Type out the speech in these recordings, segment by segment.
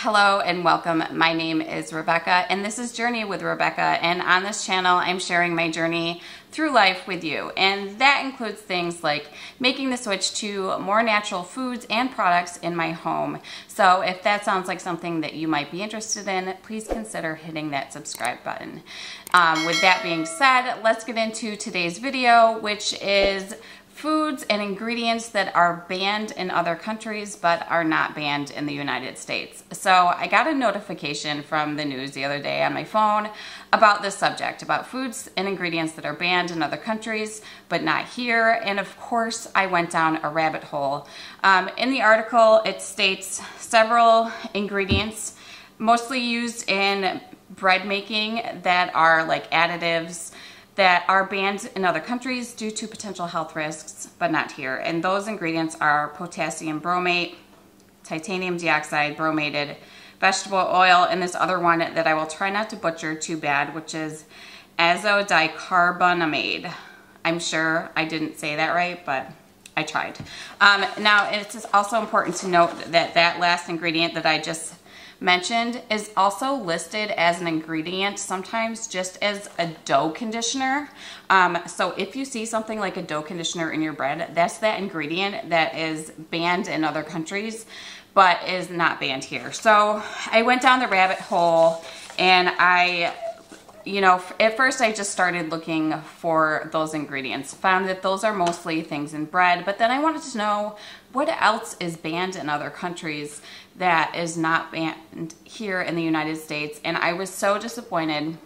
Hello and welcome. My name is Rebecca and this is Journey with Rebecca, and on this channel I'm sharing my journey through life with you, and that includes things like making the switch to more natural foods and products in my home. So if that sounds like something that you might be interested in, please consider hitting that subscribe button. With that being said, let's get into today's video, which is foods and ingredients that are banned in other countries but are not banned in the United States. So I got a notification from the news the other day on my phone about this subject, about foods and ingredients that are banned in other countries but not here. And of course I went down a rabbit hole. In the article it states several ingredients mostly used in bread making that are like additives that are banned in other countries due to potential health risks, but not here. And those ingredients are potassium bromate, titanium dioxide bromated, vegetable oil, and this other one that I will try not to butcher too bad, which is azodicarbonamide. I'm sure I didn't say that right, but I tried. Now, it's also important to note that that last ingredient that I just mentioned is also listed as an ingredient, sometimes just as a dough conditioner. So if you see something like a dough conditioner in your bread, that's that ingredient that is banned in other countries but is not banned here. So I went down the rabbit hole and at first I just started looking for those ingredients, found that those are mostly things in bread, but then I wanted to know what else is banned in other countries that is not banned here in the United States. And I was so disappointed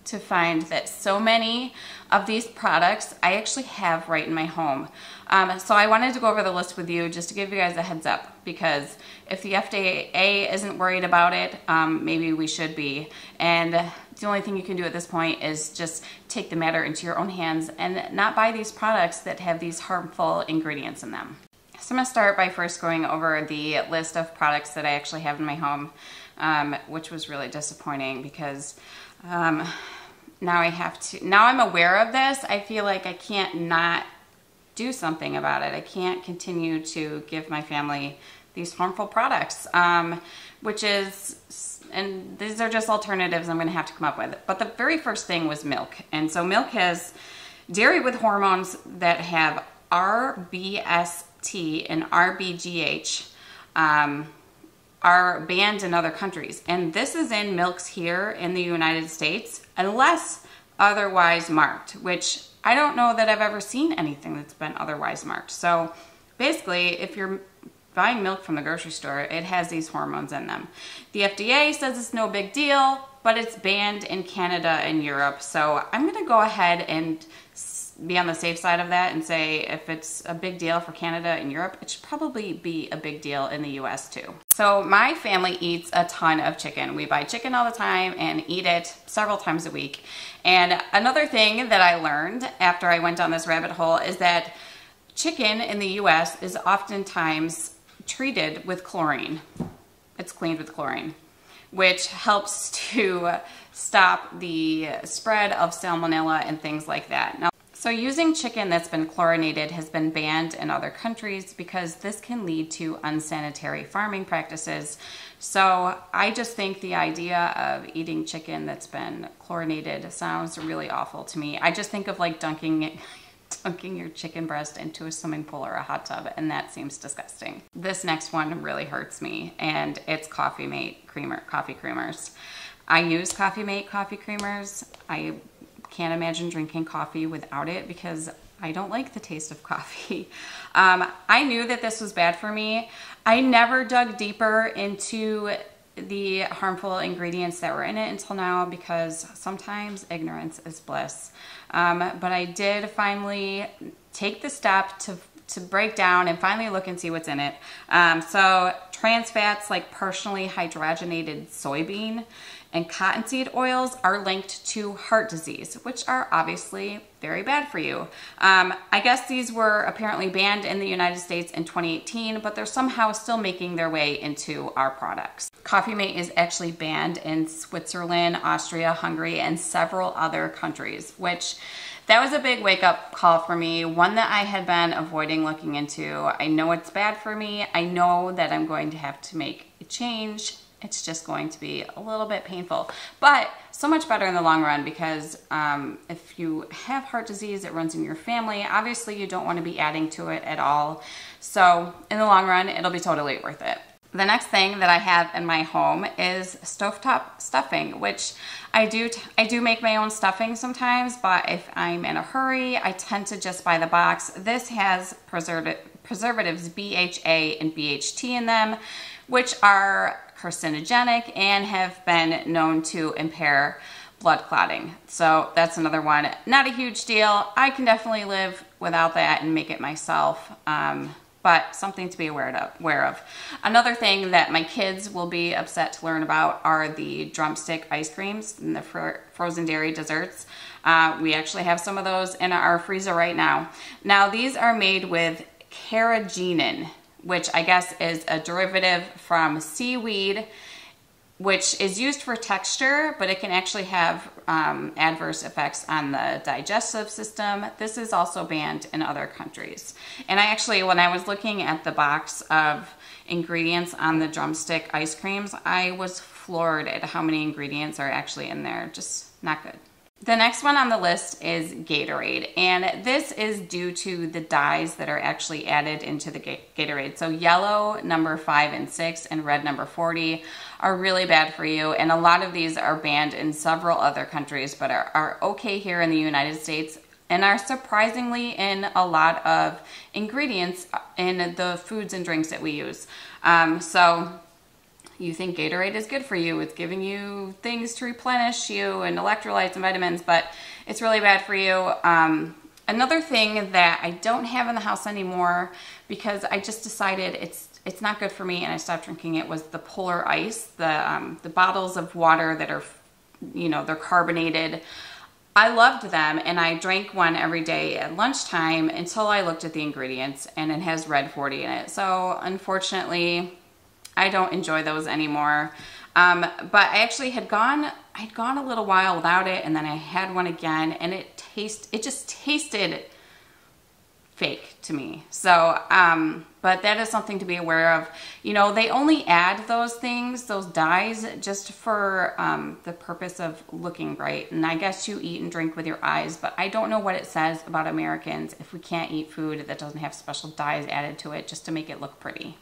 to find that so many of these products I actually have right in my home. So I wanted to go over the list with you just to give you guys a heads up, because if the FDA isn't worried about it, maybe we should be. And the only thing you can do at this point is just take the matter into your own hands and not buy these products that have these harmful ingredients in them. So I'm going to start by first going over the list of products that I actually have in my home, which was really disappointing because now I'm aware of this, I feel like I can't not do something about it. I can't continue to give my family these harmful products, and these are just alternatives I'm going to have to come up with. But the very first thing was milk. And so milk has dairy with hormones that have RBST and RBGH, are banned in other countries. And this is in milks here in the United States, unless otherwise marked, which I don't know that I've ever seen anything that's been otherwise marked. So basically, if you're buying milk from the grocery store, it has these hormones in them. The FDA says it's no big deal, but it's banned in Canada and Europe. So I'm going to go ahead and be on the safe side of that and say if it's a big deal for Canada and Europe, it should probably be a big deal in the US too. So my family eats a ton of chicken. We buy chicken all the time and eat it several times a week. And another thing that I learned after I went down this rabbit hole is that chicken in the US is oftentimes treated with chlorine. It's cleaned with chlorine, which helps to stop the spread of salmonella and things like that. Now, so using chicken that's been chlorinated has been banned in other countries because this can lead to unsanitary farming practices. So I just think the idea of eating chicken that's been chlorinated sounds really awful to me. I just think of like dunking your chicken breast into a swimming pool or a hot tub, and that seems disgusting. This next one really hurts me, and it's Coffee Mate coffee creamers. I use Coffee Mate coffee creamers. I can't imagine drinking coffee without it because I don't like the taste of coffee. I knew that this was bad for me. I never dug deeper into the harmful ingredients that were in it until now because sometimes ignorance is bliss. But I did finally take the step to break down and finally look and see what's in it. So trans fats like partially hydrogenated soybean and cottonseed oils are linked to heart disease, which are obviously very bad for you. I guess these were apparently banned in the United States in 2018, but they're somehow still making their way into our products. Coffee Mate is actually banned in Switzerland, Austria, Hungary, and several other countries, which that was a big wake-up call for me, one that I had been avoiding looking into. I know it's bad for me. I know that I'm going to have to make a change it's just going to be a little bit painful. But so much better in the long run, because if you have heart disease, it runs in your family. Obviously, you don't want to be adding to it at all. So in the long run, it'll be totally worth it. The next thing that I have in my home is Stovetop stuffing, which I do make my own stuffing sometimes, but if I'm in a hurry, I tend to just buy the box. This has preservatives BHA and BHT in them, which are carcinogenic and have been known to impair blood clotting. So that's another one. Not a huge deal. I can definitely live without that and make it myself. But something to be aware of. Another thing that my kids will be upset to learn about are the drumstick ice creams and the frozen dairy desserts. We actually have some of those in our freezer right now. Now, these are made with carrageenan, which I guess is a derivative from seaweed, which is used for texture, but it can actually have adverse effects on the digestive system. This is also banned in other countries. And I actually, when I was looking at the box of ingredients on the drumstick ice creams, I was floored at how many ingredients are actually in there. Just not good. The next one on the list is Gatorade, and this is due to the dyes that are actually added into the Gatorade. So yellow number 5 and 6 and red number 40 are really bad for you, and a lot of these are banned in several other countries, but are okay here in the United States, and are surprisingly in a lot of ingredients in the foods and drinks that we use. So you think Gatorade is good for you. It's giving you things to replenish you and electrolytes and vitamins, but it's really bad for you. Another thing that I don't have in the house anymore, because I just decided it's not good for me and I stopped drinking it, was the Polar Ice, the bottles of water that are, they're carbonated. I loved them, and I drank one every day at lunchtime until I looked at the ingredients, and it has red 40 in it. So unfortunately, I don't enjoy those anymore. But I actually I'd gone a little while without it, and then I had one again, and it just tasted fake to me. So, but that is something to be aware of. They only add those things, those dyes, just for the purpose of looking bright. And I guess you eat and drink with your eyes, but I don't know what it says about Americans if we can't eat food that doesn't have special dyes added to it just to make it look pretty.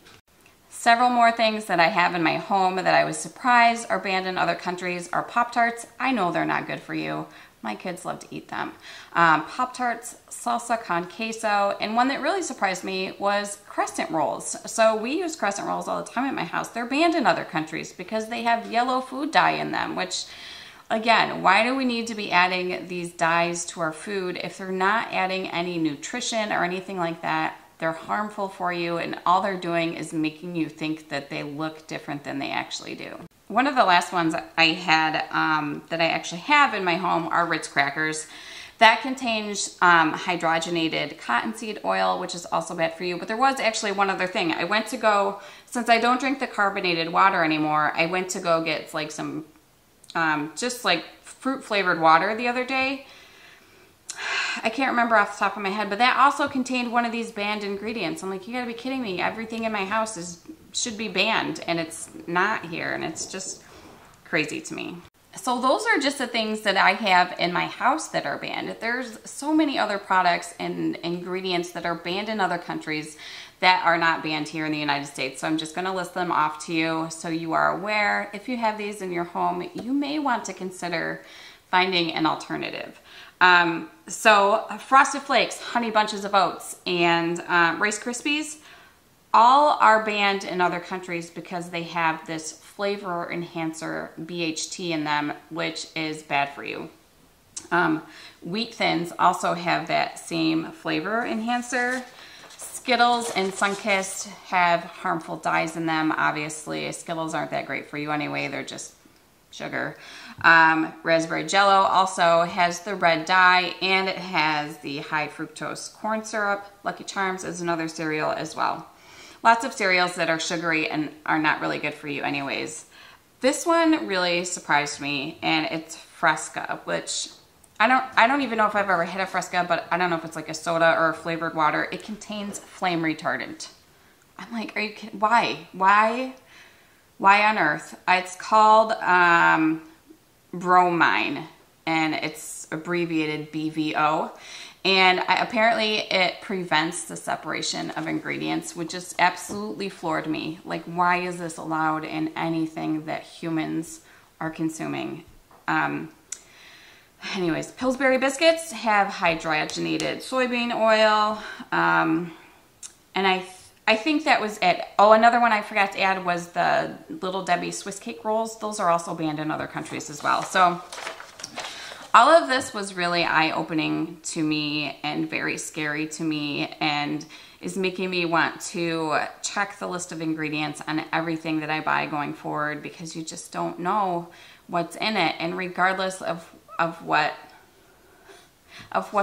Several more things that I have in my home that I was surprised are banned in other countries are PopTarts. I know they're not good for you. My kids love to eat them. PopTarts, salsa con queso, and one that really surprised me was crescent rolls. So we use crescent rolls all the time at my house. They're banned in other countries because they have yellow food dye in them, which, again, why do we need to be adding these dyes to our food if they're not adding any nutrition or anything like that? They're harmful for you, and all they're doing is making you think that they look different than they actually do. One of the last ones I had that I actually have in my home are Ritz crackers. That contains hydrogenated cottonseed oil, which is also bad for you. But there was actually one other thing. I went to go, since I don't drink the carbonated water anymore, I went to go get like some just like fruit flavored water the other day. I can't remember off the top of my head, but that also contained one of these banned ingredients. I'm like, you gotta be kidding me. Everything in my house should be banned, and it's not here, and it's just crazy to me. So those are just the things that I have in my house that are banned. There's so many other products and ingredients that are banned in other countries that are not banned here in the United States. So I'm just gonna list them off to you so you are aware. If you have these in your home, you may want to consider finding an alternative. So Frosted Flakes, Honey Bunches of Oats, and Rice Krispies all are banned in other countries because they have this flavor enhancer BHT in them, which is bad for you. Wheat Thins also have that same flavor enhancer. Skittles and Sunkist have harmful dyes in them. Obviously, Skittles aren't that great for you anyway. They're just sugar. Raspberry Jello also has the red dye, and it has the high fructose corn syrup. Lucky Charms is another cereal as well. Lots of cereals that are sugary and are not really good for you anyways. This one really surprised me, and it's Fresca, which I don't even know if I've ever had a Fresca, but I don't know if it's like a soda or a flavored water. It contains flame retardant. I'm like, are you kidding? Why? Why on earth? It's called bromine, and it's abbreviated BVO. And apparently it prevents the separation of ingredients, which just absolutely floored me. Like, why is this allowed in anything that humans are consuming? Anyways, Pillsbury biscuits have hydrogenated soybean oil. And I think that was it. Oh, another one I forgot to add was the Little Debbie Swiss cake rolls. Those are also banned in other countries as well. So all of this was really eye-opening to me and very scary to me, and is making me want to check the list of ingredients on everything that I buy going forward, because you just don't know what's in it. And regardless of what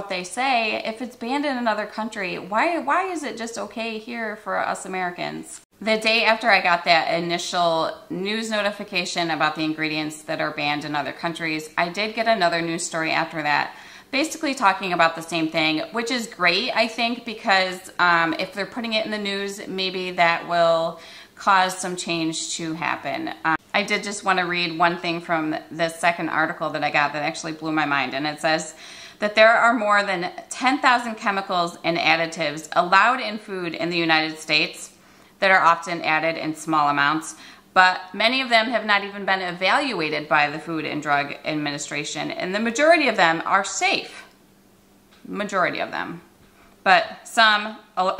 they say, if it's banned in another country, why is it just okay here for us Americans? The day after I got that initial news notification about the ingredients that are banned in other countries, I did get another news story after that, basically talking about the same thing, which is great, I think, because if they're putting it in the news, maybe that will cause some change to happen. I did just want to read one thing from the second article that I got that actually blew my mind, and it says that there are more than 10,000 chemicals and additives allowed in food in the United States that are often added in small amounts, but many of them have not even been evaluated by the Food and Drug Administration, and the majority of them are safe. Majority of them. But some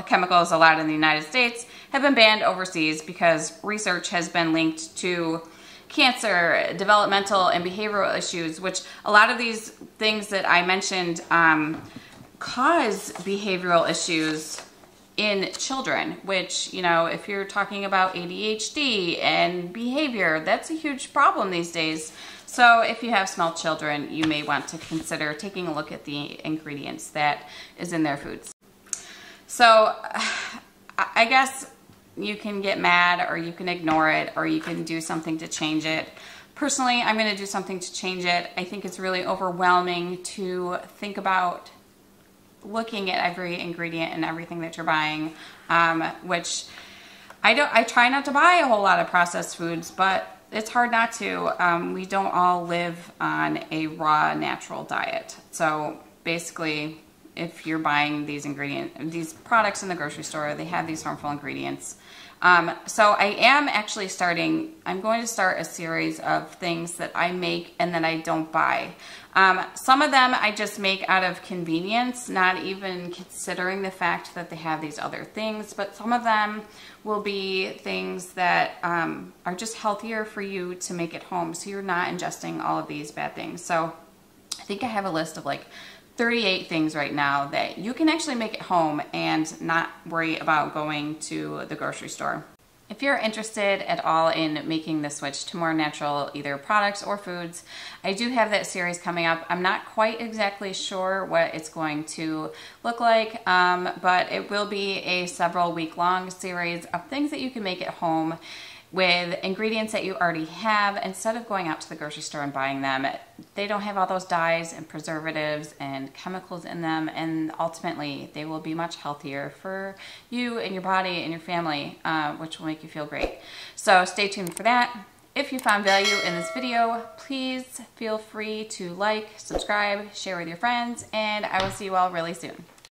chemicals allowed in the United States have been banned overseas because research has been linked to cancer, developmental and behavioral issues, which a lot of these things that I mentioned cause behavioral issues in children, which, you know, if you're talking about ADHD and behavior, that's a huge problem these days. So if you have small children, you may want to consider taking a look at the ingredients that is in their foods. So I guess you can get mad, or you can ignore it, or you can do something to change it. Personally, I'm going to do something to change it. I think it's really overwhelming to think about looking at every ingredient and everything that you're buying, which I try not to buy a whole lot of processed foods, but it's hard not to. We don't all live on a raw, natural diet. So basically, if you're buying these products in the grocery store, they have these harmful ingredients. So I am actually I'm going to start a series of things that I make and that I don't buy. Some of them I just make out of convenience, not even considering the fact that they have these other things, but some of them will be things that are just healthier for you to make at home, so you're not ingesting all of these bad things. So I think I have a list of like 38 things right now that you can actually make at home and not worry about going to the grocery store. If you're interested at all in making the switch to more natural either products or foods, I do have that series coming up. I'm not quite exactly sure what it's going to look like, but it will be a several week-long series of things that you can make at home with ingredients that you already have, instead of going out to the grocery store and buying them. They don't have all those dyes and preservatives and chemicals in them, and ultimately they will be much healthier for you and your body and your family, which will make you feel great. So stay tuned for that. If you found value in this video, please feel free to like, subscribe, share with your friends, and I will see you all really soon.